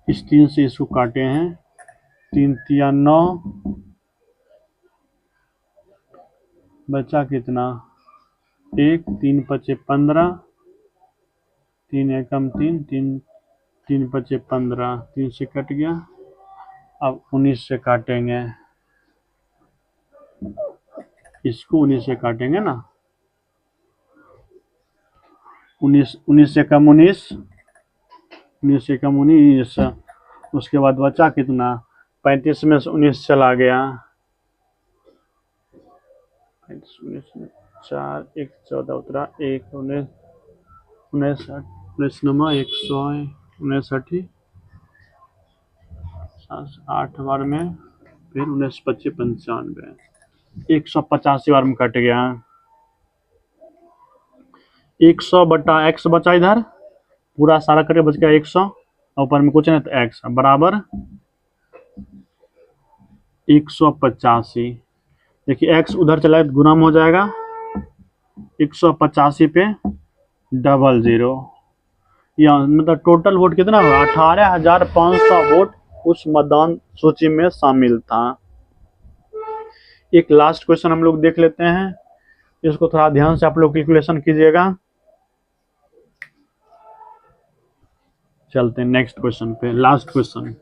A: इस 3 से इसको काटे हैं, 3 तिया 9, बचा कितना 1, 3 पचे 15, 3 एकम 3, 3 पचे 15, 3 से कट गया। अब 19 से काटेंगे, इसको 19 से काटेंगे ना, 19 से कम 19, 19 से कम 19। उसके बाद बचा कितना 35 में से 19 चला गया, 35 19 में 4 1 14 उतरा 1 19 59 19 नमा 159 8 बार में, फिर 19 25 95 185 बार में कट गया। 100 बटा एक्स बचा इधर, पूरा सारा करके बच गया 100, ऊपर में कुछ नहीं तो एक्स बराबर 185। देखिए एक्स उधर चला तो गुना में हो जाएगा, 185 पे 00, या मतलब टोटल वोट कितना हुआ 18,500 वोट उस मतदान सूची में शामिल था। एक लास्ट क्वेश्चन हम लोग देख लेते हैं, इसको थोड़ा ध्यान से आप लोग कैलकुलेशन कीजिएगा। चलते हैं नेक्स्ट क्वेश्चन पे, लास्ट क्वेश्चन।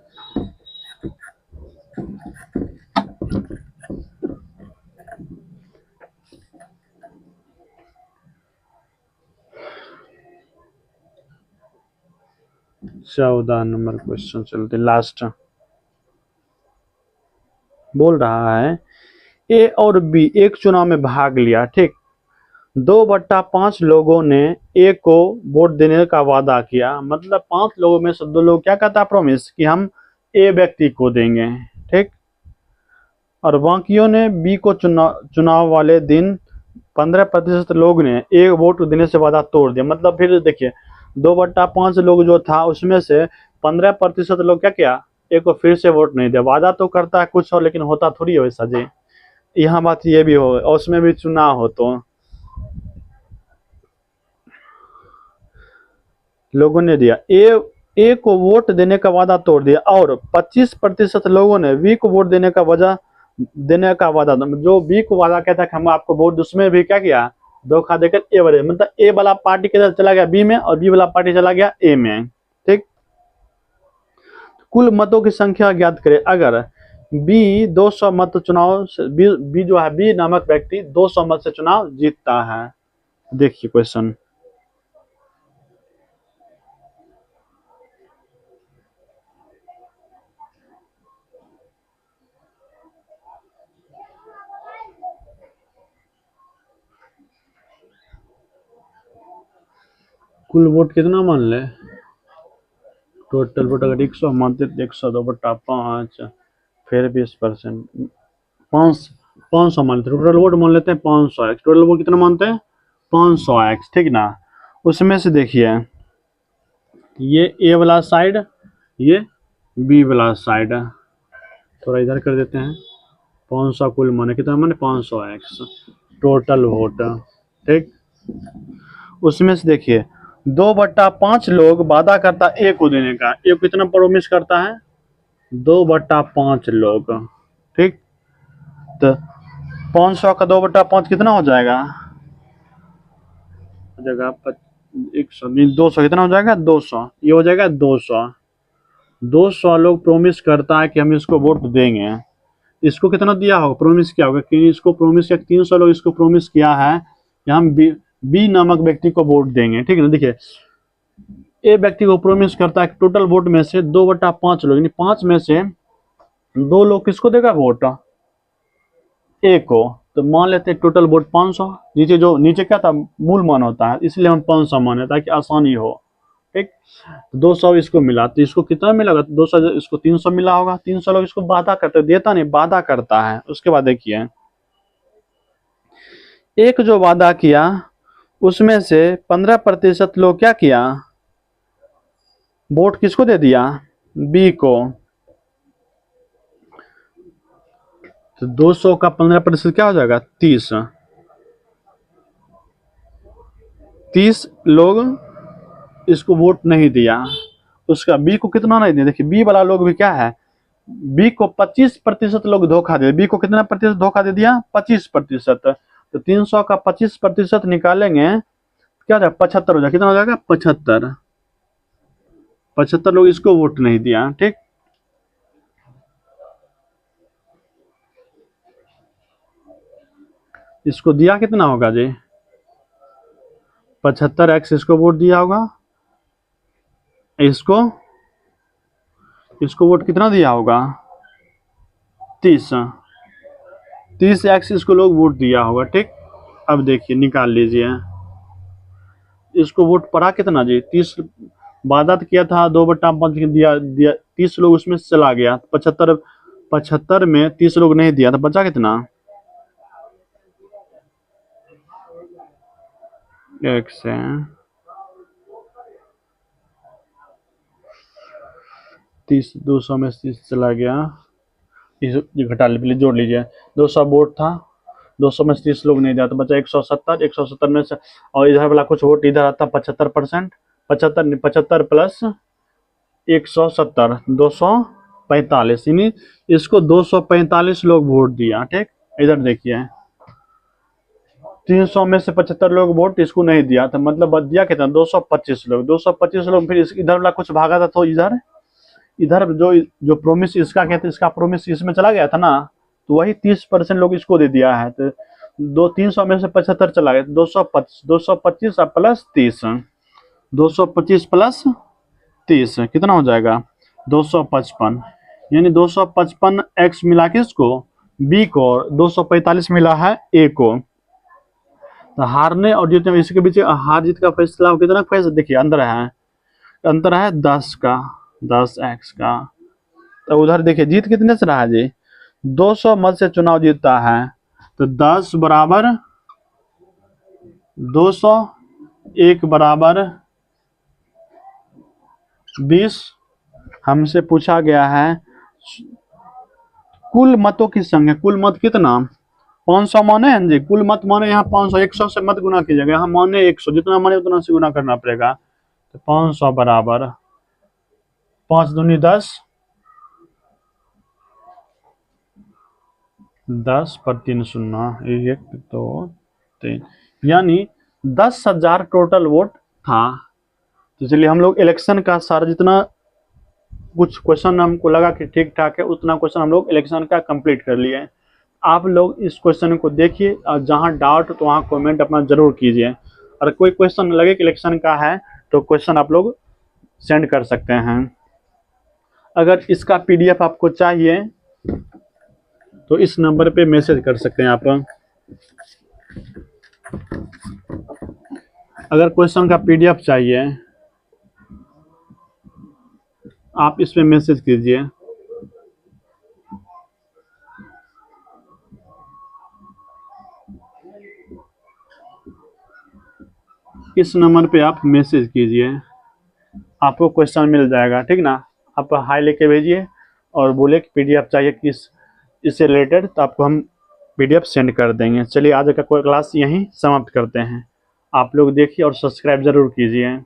A: चौदह नंबर क्वेश्चन चलते, लास्ट बोल रहा है ए और बी एक चुनाव में भाग लिया, ठीक। 2/5 लोगों ने ए को वोट देने का वादा किया, मतलब 5 लोगों में से 2 लोग क्या कहता है प्रॉमिस कि हम ए व्यक्ति को देंगे, ठीक। और बाकियों ने बी को चुनाव वाले दिन 15% लोग ने ए वोट देने से वादा तोड़ दिया। मतलब फिर देखिए 2/5 लोग जो था उसमें से 15% लोग क्या किया, ए को फिर से वोट नहीं दिया। वादा तो करता है कुछ और, लेकिन होता थोड़ी है वैसा जी। यहाँ बात ये भी हो और उसमें भी चुनाव हो तो लोगों ने दिया ए को वोट देने का वादा तोड़ दिया, और 25% लोगों ने बी को वोट देने का वादा, जो बी को वादा कहता है कि हम आपको वोट, उसमें भी क्या किया, धोखा देकर ए वाले, मतलब ए वाला पार्टी के चला गया बी में और बी वाला पार्टी चला गया ए में, ठीक। कुल मतों की संख्या ज्ञात करें। अगर बी 200 मत चुनाव से बी जो है, बी नामक व्यक्ति 200 मत से चुनाव जीतता है। देखिए क्वेश्चन, कुल वोट कितना मान ले, टोटल वोट अगर 100 मानते 102/5, फिर 20%, 500 मान लेते, टोटल वोट मान लेते हैं 500 एक्स। टोटल वोट कितना मानते हैं 500 एक्स, ठीक ना। उसमें से देखिए ये ए वाला साइड, ये बी वाला साइड, थोड़ा इधर कर देते हैं। 500 कुल माने कितना माने 500 एक्स टोटल वोट, ठीक। उसमें से देखिए 2/5 लोग वादा करता ए को देने का, ए को कितना प्रोमिस करता है 2/5 लोग, ठीक। तो 500 का 2/5 कितना हो जाएगा, जगह 100 200 कितना हो जाएगा 200, ये हो जाएगा 200 लोग प्रोमिस करता है कि हम इसको वोट देंगे। इसको कितना दिया होगा, प्रोमिस किया होगा कि इसको प्रोमिस किया, 300 लोग इसको प्रोमिस किया है कि हम बी नामक व्यक्ति को वोट देंगे, ठीक है ना। देखिए ए व्यक्ति को प्रोमिस करता है टोटल वोट में से 2/5 लोग, यानी 5 में से 2 लोग किसको देगा वोट, ए को। तो मान लेते हैं टोटल वोट 500, नीचे क्या था मूल मान होता है, इसलिए हम 500 माने ताकि आसानी हो, ठीक। 200 इसको मिला, तो इसको कितना मिलेगा 200, इसको 300 मिला होगा। 300 लोग इसको वादा करते, देता नहीं वादा करता है। उसके बाद देखिए एक जो वादा किया उसमें से 15% लोग क्या किया, वोट किसको दे दिया, बी को। तो 200 का 15% क्या हो जाएगा 30 लोग इसको वोट नहीं दिया। उसका बी को कितना नहीं दिया, देखिए बी वाला लोग भी क्या है, बी को 25% लोग धोखा दे, बी को कितना प्रतिशत धोखा दे दिया 25%। तो 300 का 25% निकालेंगे क्या हो जाएगा 75 हो जाएगा, कितना हो जाएगा 75 लोग इसको वोट नहीं दिया, ठीक। इसको दिया कितना होगा जी 75 एक्स इसको वोट दिया होगा, इसको वोट कितना दिया होगा 30 एक्स इसको लोग वोट दिया होगा, ठीक। अब देखिए निकाल लीजिए, इसको वोट पड़ा कितना जी, 30 वादा तो किया था 2/5 दिया दिया, 30 लोग उसमें से चला गया, 75 में 30 लोग नहीं दिया तो बचा कितना, एक से 30, 200 में 30 चला गया, ये घटा लीजिए, जोड़ लीजिए, 200 वोट था, 200 में 30 लोग नहीं दिया तो बचा 170, 170 में से, और इधर वाला कुछ वोट इधर आता 75%, 75 प्लस 170, 245, यानी इसको 245 लोग वोट दिया। ठीक, इधर देखिए 300 में से 75 लोग वोट इसको नहीं दिया तो मतलब दिया कितना, 225 लोग, 225 लोग। फिर इधर वाला कुछ भागा था तो इधर इधर जो प्रोमिस इसका कहते, इसका प्रोमिस इसमें चला गया था ना, तो वही 30% लोग इसको दे दिया है, तो 300 में से 75 चला गया, 225 प्लस 30, 225 प्लस 30 कितना हो जाएगा, 255, यानी 255 एक्स मिला के इसको बी को, 245 मिला है ए को। तो हारने और जीतने में इसके बीच हार जीत का फैसला कितना फैसला, देखिए अंतर है 10 का, 10 एक्स का। तो उधर देखिए जीत कितने से रहा है जी, 200 मत से चुनाव जीतता है, तो 10 बराबर 200, 1 बराबर 20। हमसे पूछा गया है कुल मतों की संख्या, कुल मत कितना, 500 माने हैं जी, कुल मत माने यहाँ 500, 100 से मत गुना कीजिएगा, यहाँ माने 100, जितना माने उतना से गुना करना पड़ेगा, तो 500 बराबर 5 दूनी 10, 10 पर 3 शून्य, 1 2 3, यानी 10,000 टोटल वोट था। तो चलिए हम लोग इलेक्शन का सारा जितना कुछ क्वेश्चन हमको लगा कि ठीक ठाक है, उतना क्वेश्चन हम लोग इलेक्शन का कंप्लीट कर लिए। आप लोग इस क्वेश्चन को देखिए और जहां डाउट तो वहां कमेंट अपना जरूर कीजिए, और कोई क्वेश्चन लगे कि इलेक्शन का है तो क्वेश्चन आप लोग सेंड कर सकते हैं। अगर इसका पीडीएफ आपको चाहिए तो इस नंबर पे मैसेज कर सकते हैं आप। अगर क्वेश्चन का पीडीएफ चाहिए आप इस पे मैसेज कीजिए। इस नंबर पे आप मैसेज कीजिए, आपको क्वेश्चन मिल जाएगा, ठीक ना। आप हाई लेके भेजिए और बोले कि पीडीएफ चाहिए किस इससे रिलेटेड, तो आपको हम पीडीएफ सेंड कर देंगे। चलिए आज का क्लास यहीं समाप्त करते हैं। आप लोग देखिए और सब्सक्राइब जरूर कीजिए।